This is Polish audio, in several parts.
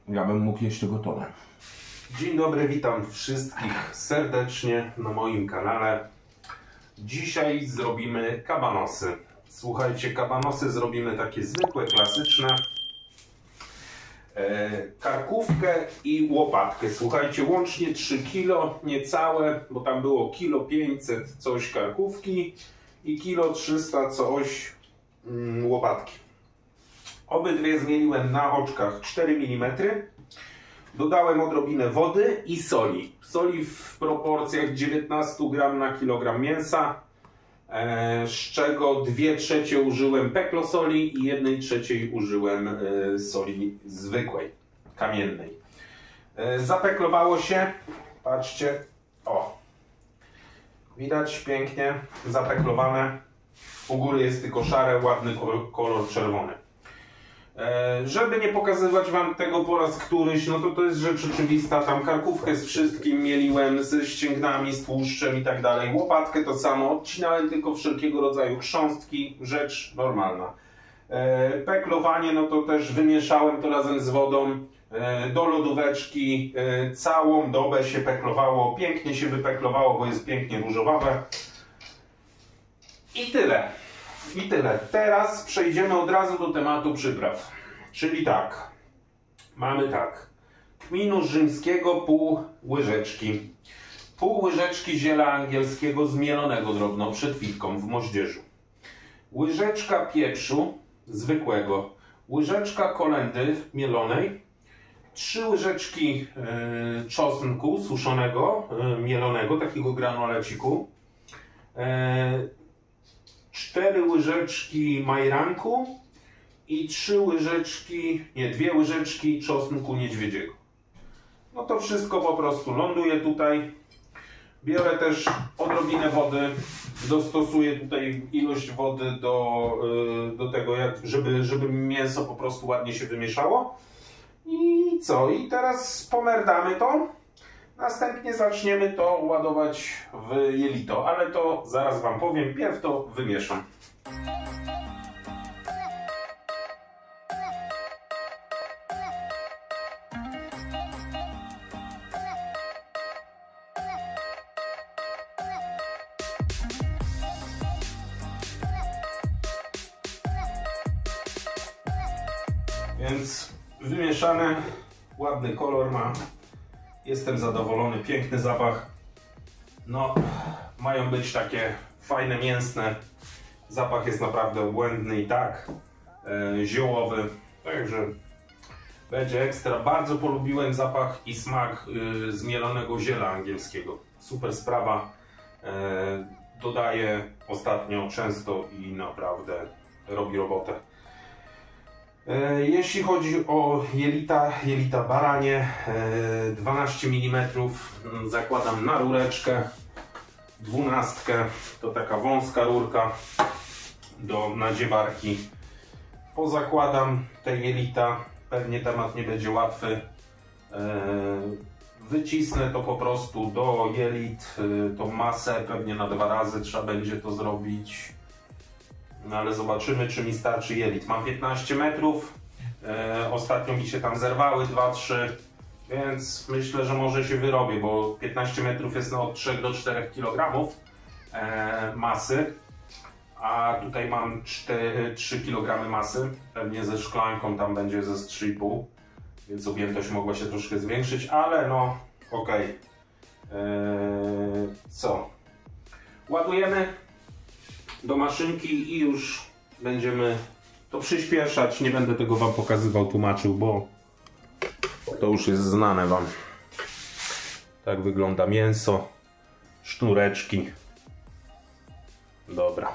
Ja bym mógł jeść tego tonę. Dzień dobry, witam wszystkich serdecznie na moim kanale. Dzisiaj zrobimy kabanosy. Słuchajcie, kabanosy zrobimy takie zwykłe, klasyczne. Karkówkę i łopatkę. Słuchajcie, łącznie 3 kg, niecałe, bo tam było 500 kg coś karkówki i 300 kg coś łopatki. Obydwie zmieniłem na oczkach 4 mm. Dodałem odrobinę wody i soli. Soli w proporcjach 19 g na kilogram mięsa, z czego 2/3 użyłem peklosoli i 1/3 użyłem soli zwykłej, kamiennej. Zapeklowało się, patrzcie, o, widać pięknie zapeklowane. U góry jest tylko szare, ładny kolor czerwony. Żeby nie pokazywać wam tego po raz któryś, no to jest rzecz oczywista, tam karkówkę z wszystkim mieliłem, ze ścięgnami, z tłuszczem i tak dalej. Łopatkę to samo, odcinałem tylko wszelkiego rodzaju chrząstki, rzecz normalna. Peklowanie, no to też wymieszałem to razem z wodą do lodóweczki, całą dobę się peklowało, pięknie się wypeklowało, bo jest pięknie różowawe. I tyle. I tyle. Teraz przejdziemy od razu do tematu przypraw. Czyli tak, mamy tak, kminu rzymskiego pół łyżeczki, pół łyżeczki ziela angielskiego zmielonego drobno przed chwilką w moździerzu, łyżeczka pieprzu zwykłego, łyżeczka kolendy mielonej, 3 łyżeczki czosnku suszonego, mielonego, takiego granuleciku, 4 łyżeczki majranku i 2 łyżeczki czosnku niedźwiedziego. No to wszystko po prostu ląduje tutaj. Biorę też odrobinę wody, dostosuję tutaj ilość wody do tego, żeby mięso po prostu ładnie się wymieszało. I co? I teraz pomerdamy to. Następnie zaczniemy to ładować w jelito, ale to zaraz wam powiem, pierw to wymieszam. Więc wymieszane, ładny kolor ma. Jestem zadowolony, piękny zapach. No, mają być takie fajne, mięsne. Zapach jest naprawdę obłędny i tak, ziołowy. Także będzie ekstra. Bardzo polubiłem zapach i smak zmielonego ziela angielskiego. Super sprawa. Dodaję ostatnio często i naprawdę robi robotę. Jeśli chodzi o jelita baranie, 12 mm zakładam na rureczkę, 12, to taka wąska rurka do nadziewarki. Pozakładam te jelita, pewnie temat nie będzie łatwy. Wycisnę to po prostu do jelit, tą masę, pewnie na 2 razy trzeba będzie to zrobić. No ale zobaczymy, czy mi starczy jelit. Mam 15 metrów, ostatnio mi się tam zerwały 2-3, więc myślę, że może się wyrobię, bo 15 metrów jest od 3 do 4 kg masy, a tutaj mam 3 kg masy, pewnie ze szklanką tam będzie ze 3,5, więc objętość mogła się troszkę zwiększyć, ale no okej. Co? Ładujemy do maszynki i już będziemy to przyspieszać. Nie będę tego wam pokazywał, tłumaczył, bo to już jest znane wam. Tak wygląda mięso, sznureczki. Dobra.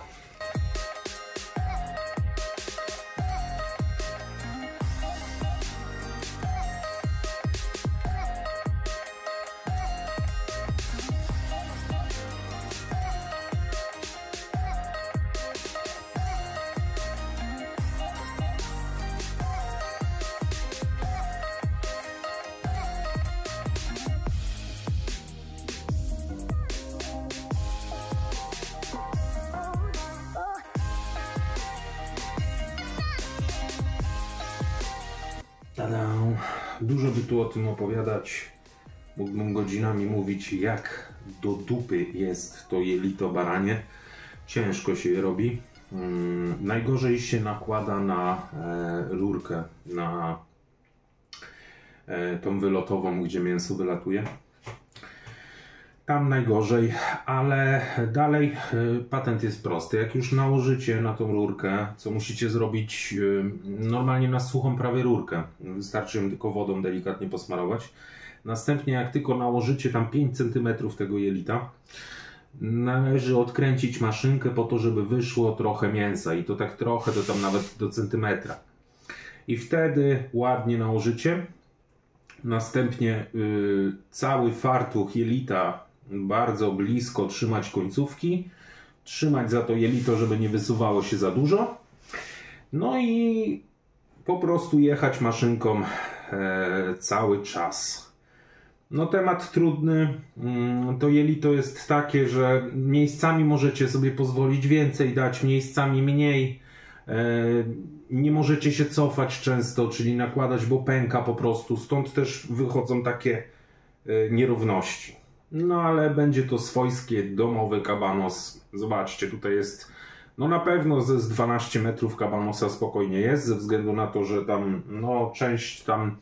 Tada. dużo by tu o tym opowiadać. Mógłbym godzinami mówić, jak do dupy jest to jelito baranie. Ciężko się je robi. Najgorzej się nakłada na rurkę, na tą wylotową, gdzie mięso wylatuje. Tam najgorzej, ale dalej patent jest prosty. Jak już nałożycie na tą rurkę, co musicie zrobić normalnie na suchą prawie rurkę, wystarczy ją tylko wodą delikatnie posmarować. Następnie jak tylko nałożycie tam 5 cm tego jelita, należy odkręcić maszynkę po to, żeby wyszło trochę mięsa i to tak trochę, to tam nawet do centymetra. I wtedy ładnie nałożycie. Następnie cały fartuch jelita bardzo blisko trzymać końcówki, trzymać za to jelito, żeby nie wysuwało się za dużo. No i po prostu jechać maszynką cały czas. No temat trudny, to jelito jest takie, że miejscami możecie sobie pozwolić więcej dać, miejscami mniej. Nie możecie się cofać często, czyli nakładać, bo pęka po prostu, stąd też wychodzą takie nierówności. No ale będzie to swojskie, domowy kabanos. Zobaczcie, tutaj jest, no na pewno z 12 metrów kabanosa spokojnie jest, ze względu na to, że tam, no część tam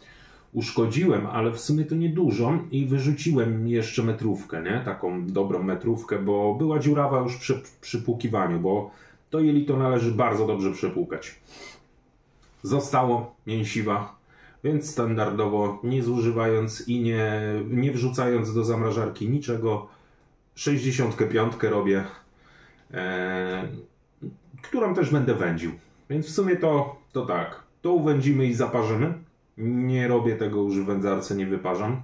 uszkodziłem, ale w sumie to niedużo i wyrzuciłem jeszcze metrówkę, nie? Taką dobrą metrówkę, bo była dziurawa już przy płukiwaniu, bo to jelito należy bardzo dobrze przepłukać. Zostało mięsiwa, więc standardowo, nie zużywając i nie wrzucając do zamrażarki niczego, 65 robię, którą też będę wędził. Więc w sumie to tak, to uwędzimy i zaparzymy. Nie robię tego już w wędzarce, nie wyparzam,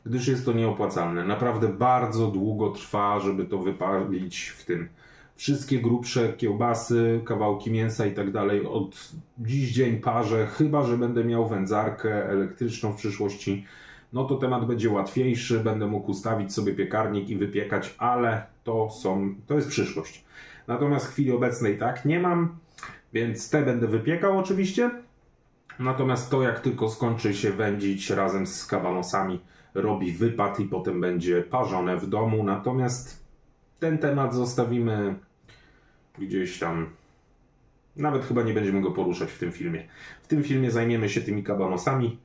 gdyż jest to nieopłacalne. Naprawdę bardzo długo trwa, żeby to wypalić w tym. Wszystkie grubsze kiełbasy, kawałki mięsa i tak dalej od dziś dzień parzę, chyba że będę miał wędzarkę elektryczną w przyszłości, no to temat będzie łatwiejszy, będę mógł ustawić sobie piekarnik i wypiekać, ale to jest przyszłość. Natomiast w chwili obecnej tak nie mam, więc te będę wypiekał oczywiście. Natomiast to, jak tylko skończy się wędzić razem z kabanosami, robi wypad i potem będzie parzone w domu. Natomiast ten temat zostawimy gdzieś tam, nawet chyba nie będziemy go poruszać w tym filmie. W tym filmie zajmiemy się tymi kabanosami.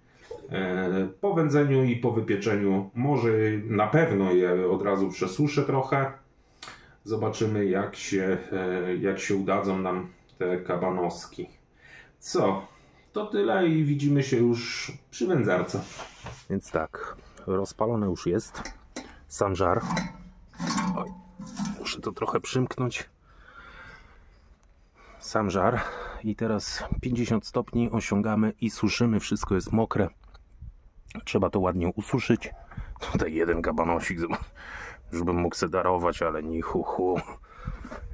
Po wędzeniu i po wypieczeniu, może na pewno je od razu przesuszę trochę. Zobaczymy, jak się udadzą nam te kabanoski. Co? To tyle i widzimy się już przy wędzarce. Więc tak, rozpalone już jest sam żar. Oj, muszę to trochę przymknąć. Sam żar. I teraz 50 stopni osiągamy i suszymy. Wszystko jest mokre. Trzeba to ładnie ususzyć. Tutaj jeden kabanosik, już bym mógł se darować, ale nie hu.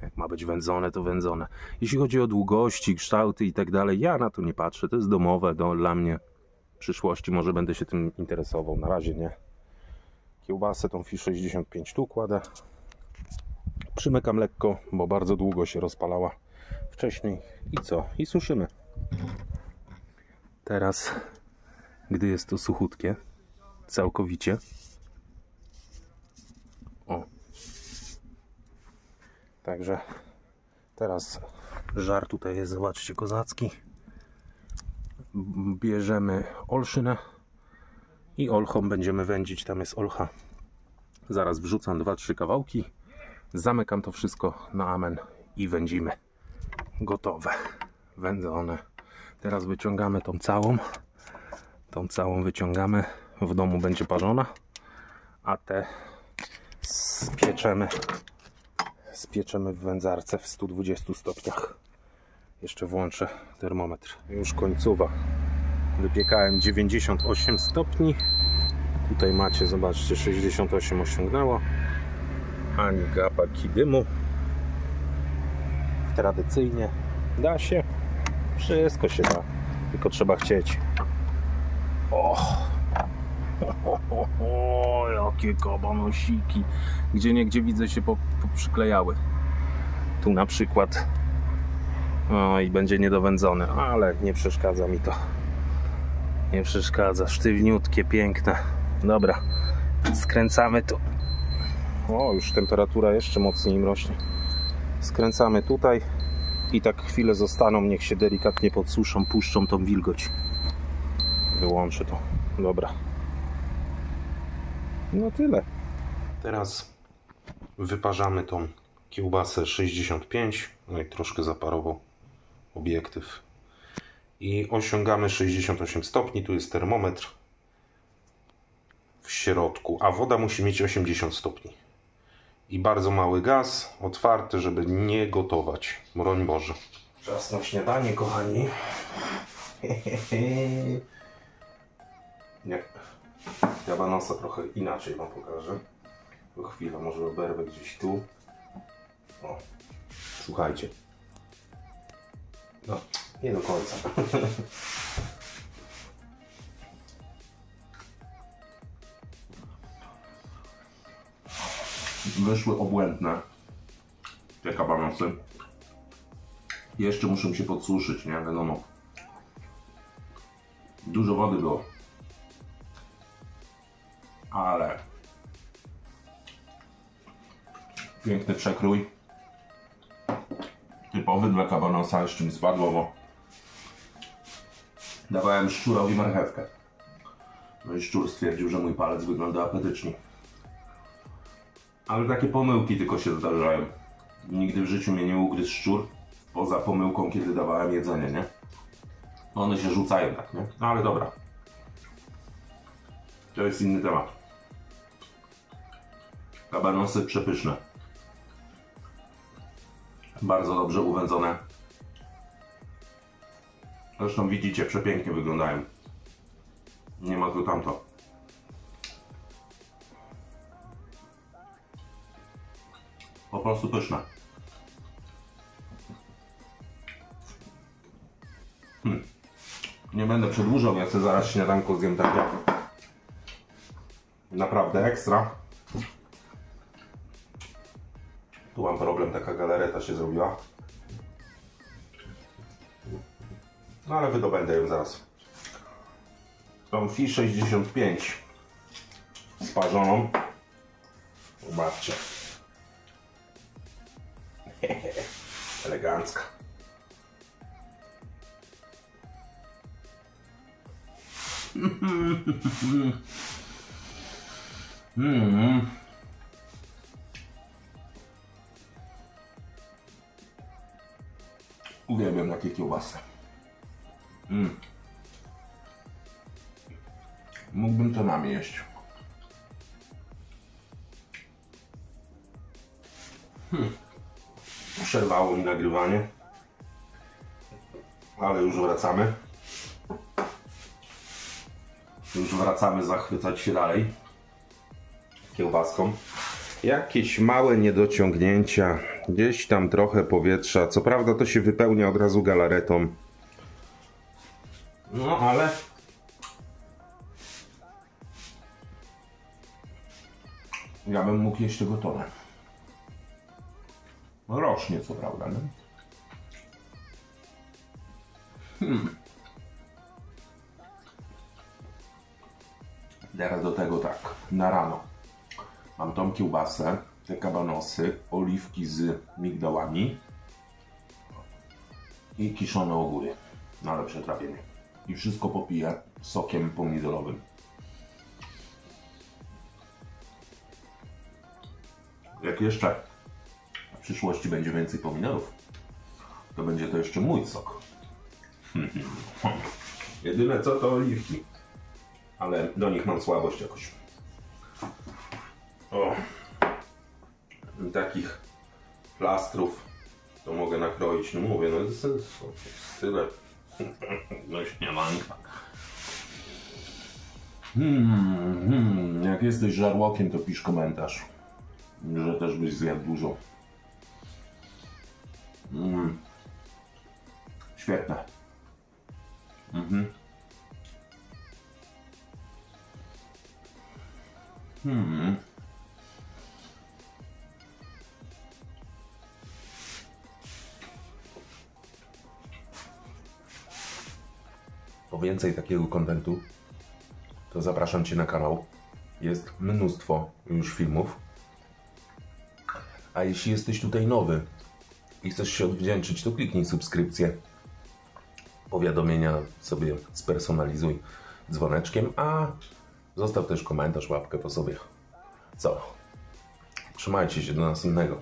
Jak ma być wędzone, to wędzone. Jeśli chodzi o długości, kształty i tak dalej, ja na to nie patrzę. To jest domowe dla mnie. W przyszłości może będę się tym interesował. Na razie nie. Kiełbasę tą 65 sztuk kładę. Przymykam lekko, bo bardzo długo się rozpalała wcześniej. I co? I suszymy. Teraz, gdy jest to suchutkie, całkowicie. O. Także teraz żar tutaj jest, zobaczcie, kozacki. Bierzemy olszynę i olchą będziemy wędzić. Tam jest olcha. Zaraz wrzucam 2-3 kawałki. Zamykam to wszystko na amen i wędzimy. Gotowe. Wędzone. Teraz wyciągamy tą całą. Tą całą wyciągamy. W domu będzie parzona. A te spieczemy w wędzarce w 120 stopniach. Jeszcze włączę termometr. Już końcowa. Wypiekałem 98 stopni. Tutaj macie, zobaczcie, 68 osiągnęło. Ani gapaki dymu. Tradycyjnie da się. Wszystko się da. Tylko trzeba chcieć. Jakie kabanosiki. Gdzieniegdzie widzę się poprzyklejały. Tu na przykład. I będzie niedowędzone, ale nie przeszkadza mi to. Nie przeszkadza, sztywniutkie, piękne. Dobra, skręcamy tu. O, już temperatura jeszcze mocniej im rośnie. Skręcamy tutaj i tak chwilę zostaną, niech się delikatnie podsuszą, puszczą tą wilgoć. Wyłączę to. Dobra. No tyle. Teraz wyparzamy tą kiełbasę 65. No i troszkę zaparował obiektyw. I osiągamy 68 stopni. Tu jest termometr w środku, a woda musi mieć 80 stopni. I bardzo mały gaz, otwarty, żeby nie gotować. Broń Boże. Czas na śniadanie, kochani. Nie. Kabanosa trochę inaczej wam pokażę. Po chwilę, może oberwę gdzieś tu. O, słuchajcie. No, nie do końca. Wyszły obłędne te kabanosy. Jeszcze muszą się podsuszyć, nie wiadomo. Dużo wody było. Ale piękny przekrój. Typowy dla kabanosa, jeszcze mi spadło, bo dawałem szczurowi marchewkę. No i szczur stwierdził, że mój palec wygląda apetycznie. Ale takie pomyłki tylko się zdarzają. Nigdy w życiu mnie nie ugryzł szczur, poza pomyłką, kiedy dawałem jedzenie, nie? One się rzucają tak, nie? No ale dobra. To jest inny temat. Kabanosy przepyszne. Bardzo dobrze uwędzone. Zresztą widzicie, przepięknie wyglądają. Nie ma tu tamto. Po prostu pyszne. Nie będę przedłużał, ja sobie zaraz śniadanko zjem takie. Naprawdę ekstra. Tu mam problem, taka galareta się zrobiła. No ale wydobędę ją zaraz. Tą Fi 65 sparzoną. Zobaczcie. Elegancka. Uwielbiam takie kiełbasy. Mógłbym to nami jeść. Przerwało mi nagrywanie, ale już wracamy. Już wracamy zachwycać się dalej kiełbaską. Jakieś małe niedociągnięcia, gdzieś tam trochę powietrza. Co prawda to się wypełnia od razu galaretą. No ale ja bym mógł jeść tego tonę. Rocznie, co prawda, nie? Teraz do tego tak, na rano mam tą kiełbasę, te kabanosy, oliwki z migdałami i kiszone ogóry na lepsze trawienie. I wszystko popiję sokiem pomidorowym. Jak jeszcze w przyszłości będzie więcej pomidorów, to będzie to jeszcze mój sok. Jedyne co to oliwki, ale do nich mam słabość jakoś. O, takich plastrów to mogę nakroić, no mówię, no jest tyle. No śniadanka. Jak jesteś żarłokiem, to pisz komentarz, że też byś zjadł dużo. Świetne. po więcej takiego kontentu, to zapraszam Cię na kanał. Jest mnóstwo już filmów. A jeśli jesteś tutaj nowy i chcesz się odwdzięczyć, to kliknij subskrypcję. Powiadomienia sobie spersonalizuj dzwoneczkiem, a zostaw też komentarz, łapkę po sobie. Co? Trzymajcie się, do następnego.